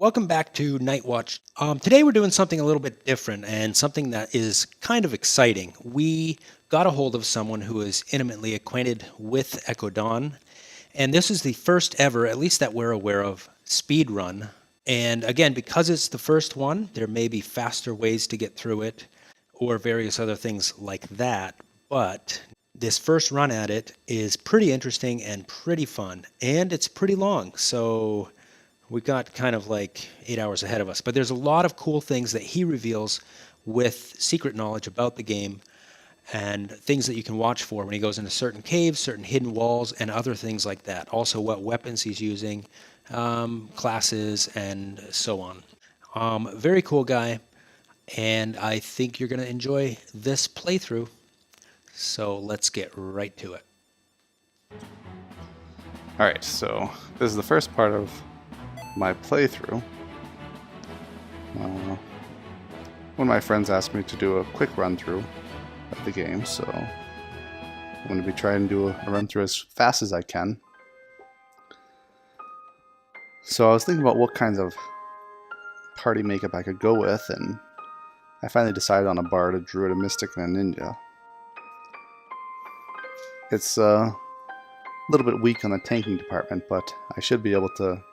Welcome back to Night Watch. Today we're doing something a little bit different and something that is kind of exciting. We got a hold of someone who is intimately acquainted with Echo Dawn, and this is the first ever, at least that we're aware of, speedrun. And again, because it's the first one, there may be faster ways to get through it or various other things like that. But this first run at it is pretty interesting and pretty fun, and it's pretty long. So we've got kind of like 8 hours ahead of us. But there's a lot of cool things that he reveals with secret knowledge about the game and things that you can watch for when he goes into certain caves, certain hidden walls, and other things like that. Also, what weapons he's using, classes, and so on. Very cool guy, and I think you're going to enjoy this playthrough. So let's get right to it. Alright, so this is the first part of my playthrough. One of my friends asked me to do a quick run through of the game, so I'm going to be trying to do a run through as fast as I can. So I was thinking about what kinds of party makeup I could go with, and I finally decided on a bard, a druid, a mystic, and a ninja. It's a little bit weak on the tanking department, but I should be able to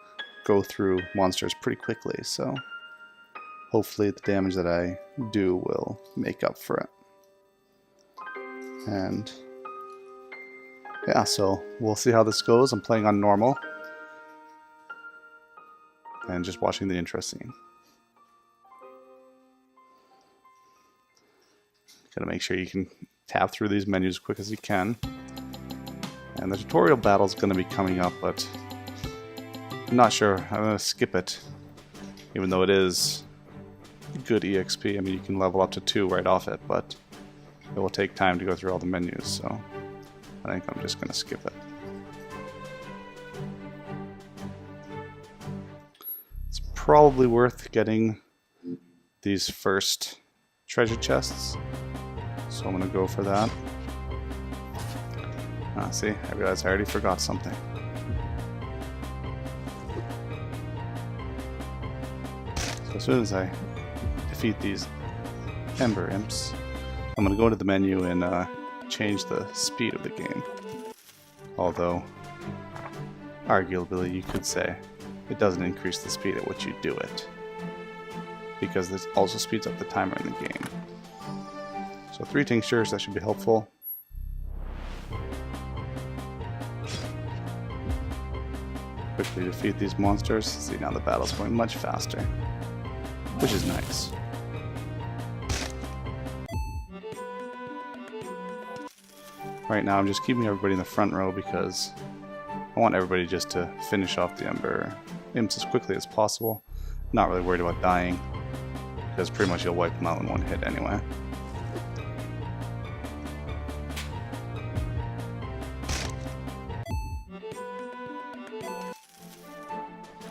go through monsters pretty quickly, so hopefully the damage that I do will make up for it. And yeah, so we'll see how this goes. I'm playing on normal and just watching the intro scene. Gotta make sure you can tab through these menus as quick as you can. And the tutorial battle is going to be coming up, but I'm not sure. I'm going to skip it, even though it is good EXP. I mean, you can level up to 2 right off it, but it will take time to go through all the menus, so I think I'm just going to skip it. It's probably worth getting these first treasure chests, so I'm going to go for that. See, I realized I already forgot something. So as soon as I defeat these Ember Imps, I'm going to go into the menu and change the speed of the game. Although, arguably, you could say it doesn't increase the speed at which you do it, because this also speeds up the timer in the game. So 3 tinctures, that should be helpful. Quickly defeat these monsters. See, now the battle's going much faster, which is nice. Right now I'm just keeping everybody in the front row because I want everybody just to finish off the Ember Imps as quickly as possible. Not really worried about dying, because pretty much you'll wipe them out in one hit anyway.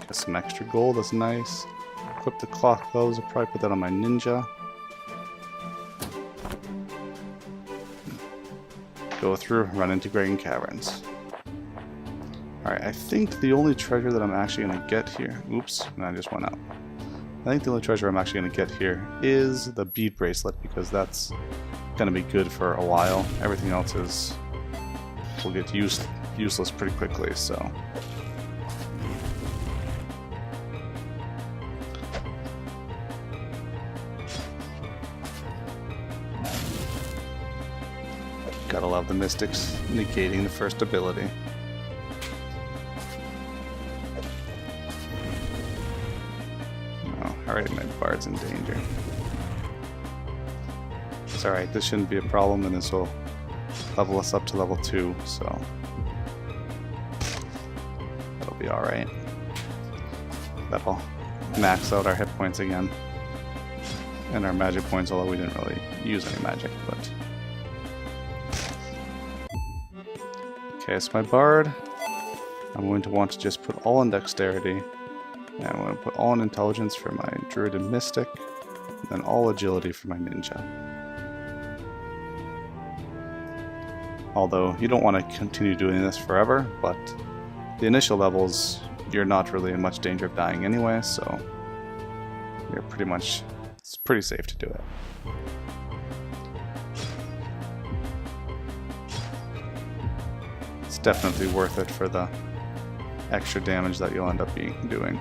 Got some extra gold, that's nice. Equip the cloth gloves, I'll probably put that on my ninja. Go through, run into Dragon Caverns. Alright, I think the only treasure that I'm actually going to get here... Oops, and I just went out. I think the only treasure I'm actually going to get here is the bead bracelet, because that's going to be good for a while. Everything else will get useless pretty quickly, so... Gotta love the Mystics negating the first ability. Oh, already my bard's in danger. It's alright, this shouldn't be a problem, and this will level us up to level 2, so that'll be alright. That'll max out our hit points again. And our magic points, although we didn't really use any magic, but... Okay, so my bard, I'm going to want to just put all in dexterity, and I'm going to put all in intelligence for my druid and mystic, and then all agility for my ninja. Although you don't want to continue doing this forever, but the initial levels you're not really in much danger of dying anyway, so you're pretty much, it's pretty safe to do it. It's definitely worth it for the extra damage that you'll end up doing.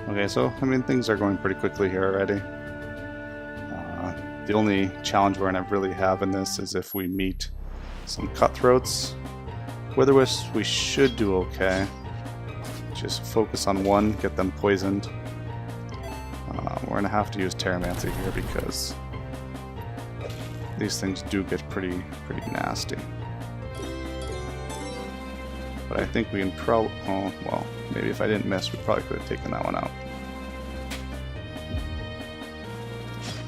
Okay, so I mean things are going pretty quickly here already. The only challenge we're going to really have in this is if we meet some cutthroats. Wither-wisps we should do okay. Just focus on one, get them poisoned. We're going to have to use Terramancy here because these things do get pretty nasty. But I think we can probably... oh, well, maybe if I didn't miss, we probably could have taken that one out.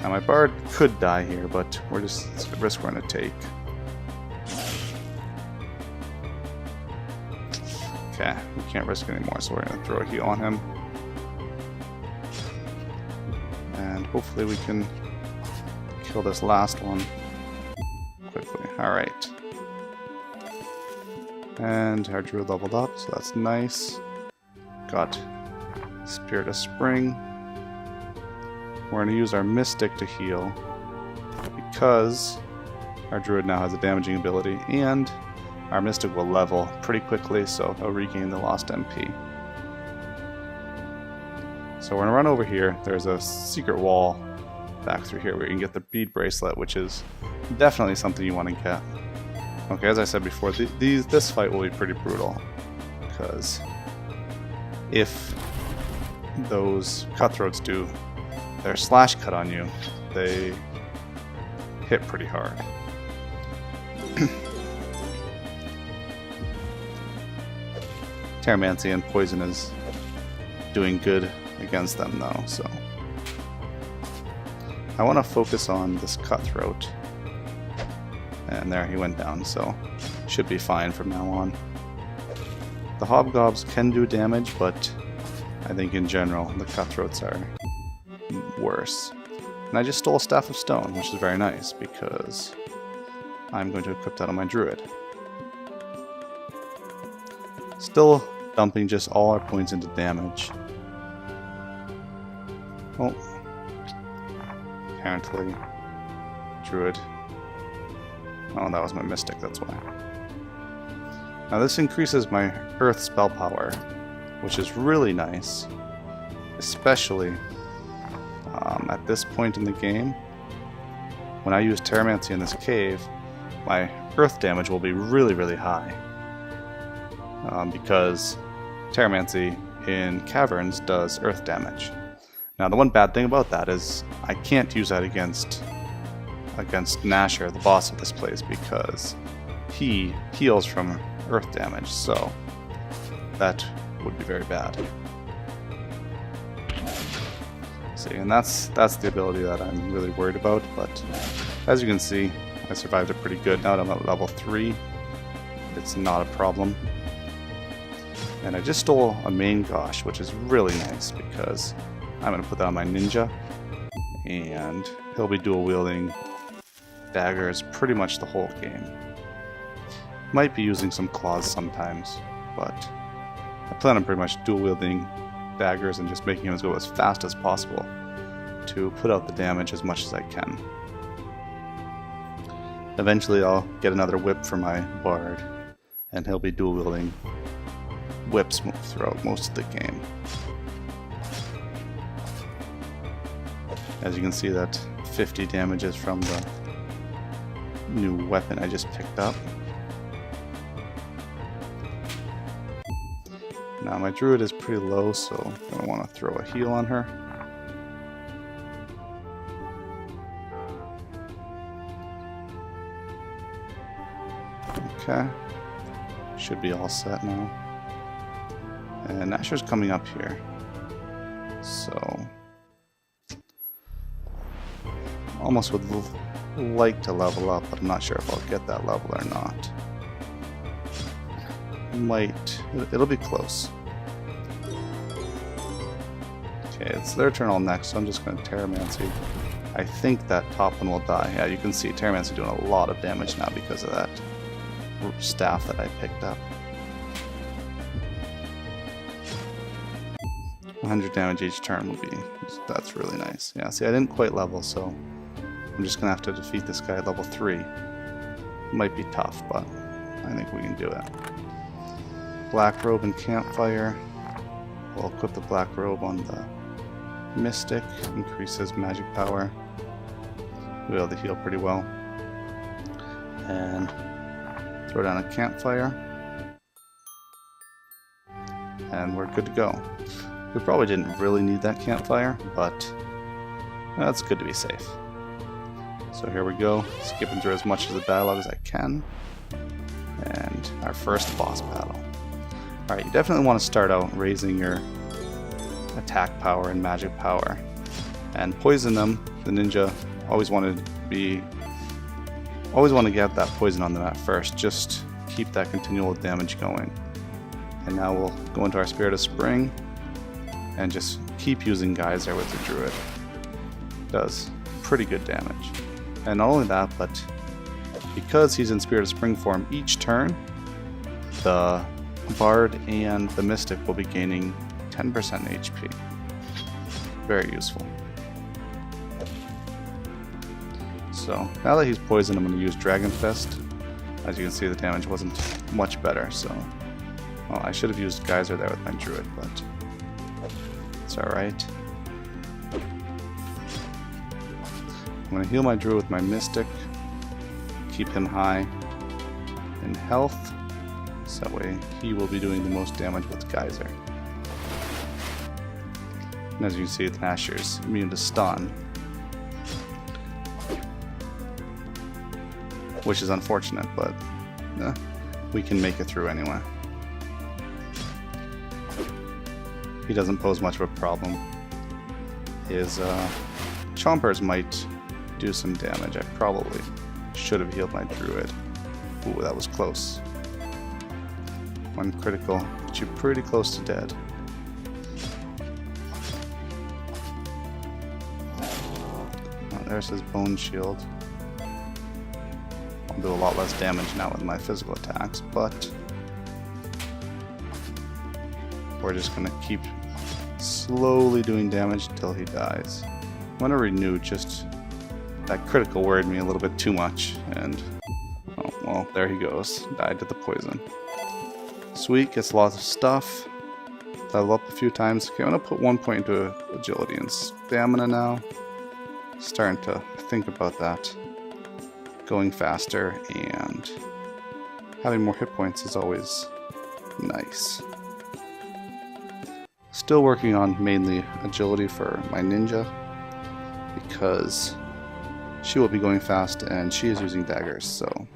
Now my bard could die here, but we're just, it's a risk we're going to take. Okay, we can't risk anymore, so we're going to throw a heal on him. And hopefully we can kill this last one quickly. Alright. And our druid leveled up, so that's nice. Got Spirit of Spring. We're going to use our Mystic to heal because our druid now has a damaging ability, and our Mystic will level pretty quickly, so it'll regain the lost MP. So we're going to run over here. There's a secret wall back through here where you can get the bead bracelet, which is definitely something you want to get. Okay, as I said before, this fight will be pretty brutal, because if those cutthroats do their slash cut on you, they hit pretty hard. Terramancy and poison is doing good against them though, so I want to focus on this cutthroat. And there, he went down, so should be fine from now on. The hobgobs can do damage, but I think in general the cutthroats are worse. And I just stole a Staff of Stone, which is very nice because I'm going to equip that on my druid. Still dumping just all our points into damage. Oh, apparently druid. Oh, that was my Mystic, that's why. Now this increases my Earth spell power, which is really nice, especially at this point in the game. When I use Terramancy in this cave, my Earth damage will be really high, because Terramancy in caverns does Earth damage. Now the one bad thing about that is I can't use that against Nasher, the boss of this place, because he heals from Earth damage, so that would be very bad. See, and that's the ability that I'm really worried about, but as you can see, I survived it pretty good. Now that I'm at level 3, it's not a problem. And I just stole a main Gosh, which is really nice because I'm going to put that on my ninja, and he'll be dual wielding daggers pretty much the whole game. Might be using some claws sometimes, but I plan on pretty much dual wielding daggers and just making him go as fast as possible to put out the damage as much as I can. Eventually I'll get another whip for my bard, and he'll be dual wielding whips throughout most of the game. As you can see, that 50 damages from the new weapon I just picked up. Now my druid is pretty low, so I'm going to want to throw a heal on her. Okay, should be all set now. And Nasher's coming up here, so almost would like to level up, but I'm not sure if I'll get that level or not. it'll be close. Okay, it's their turn all next, so I'm just going to Terramancy. I think that top one will die. Yeah, you can see Terramancy doing a lot of damage now because of that staff that I picked up. 100 damage each turn will be, that's really nice. Yeah, see, I didn't quite level, so I'm just going to have to defeat this guy at level 3. Might be tough, but I think we can do it. Black Robe and Campfire. We'll equip the Black Robe on the Mystic, increases magic power. We'll be able to heal pretty well. And throw down a Campfire. And we're good to go. We probably didn't really need that Campfire, but that's good to be safe. So here we go, skipping through as much of the dialogue as I can. And our first boss battle. Alright, you definitely want to start out raising your attack power and magic power. And poison them, the ninja always want to get that poison on them at first, just keep that continual damage going. And now we'll go into our Spirit of Spring and just keep using Geyser with the Druid. Does pretty good damage. And not only that, but because he's in Spirit of Spring form, each turn the Bard and the Mystic will be gaining 10% HP. Very useful. So now that he's poisoned, I'm going to use Dragon Fist. As you can see, the damage wasn't much better, so well, I should have used Geyser there with my Druid, but it's alright. I'm going to heal my Druid with my Mystic, keep him high in health, so that way he will be doing the most damage with Geyser. And as you can see, Thnasher's immune to stun, which is unfortunate, but we can make it through anyway. He doesn't pose much of a problem. His Chompers might do some damage. I probably should have healed my Druid. Ooh, that was close. One critical, but you're pretty close to dead. Oh, there's his Bone Shield. I'll do a lot less damage now with my physical attacks, but we're just going to keep slowly doing damage until he dies. I'm going to renew, just that critical worried me a little bit too much, and oh well, there he goes, died to the poison. Sweet, gets lots of stuff. Level up a few times. Okay, I'm going to put 1 point into agility and stamina now. Starting to think about that. Going faster and having more hit points is always nice. Still working on mainly agility for my ninja, because she will be going fast and she is using daggers, so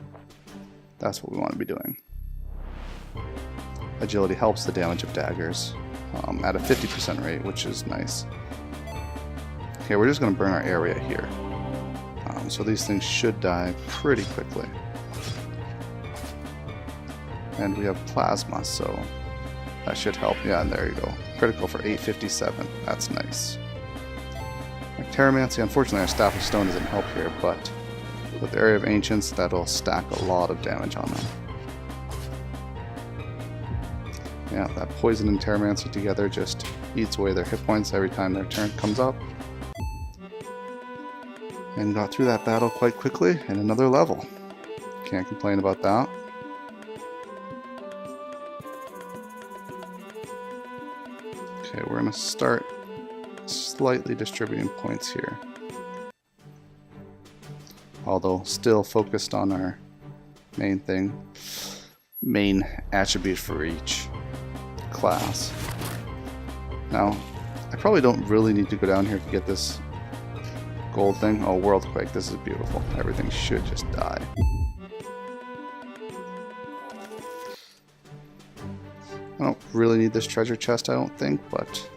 that's what we want to be doing. Agility helps the damage of daggers at a 50% rate, which is nice. Okay, we're just going to burn our area here. So these things should die pretty quickly. And we have plasma, so that should help. Yeah, there you go. Critical for 857. That's nice. Terramancy, unfortunately our Staff of Stone doesn't help here, but with the Area of Ancients, that'll stack a lot of damage on them. Yeah, that Poison and Terramancy together just eats away their hit points every time their turn comes up. And got through that battle quite quickly in another level. Can't complain about that. Okay, we're going to start slightly distributing points here. Although still focused on our main thing. Main attribute for each class. Now, I probably don't really need to go down here to get this gold thing. Oh, Worldquake, this is beautiful. Everything should just die. I don't really need this treasure chest, I don't think, but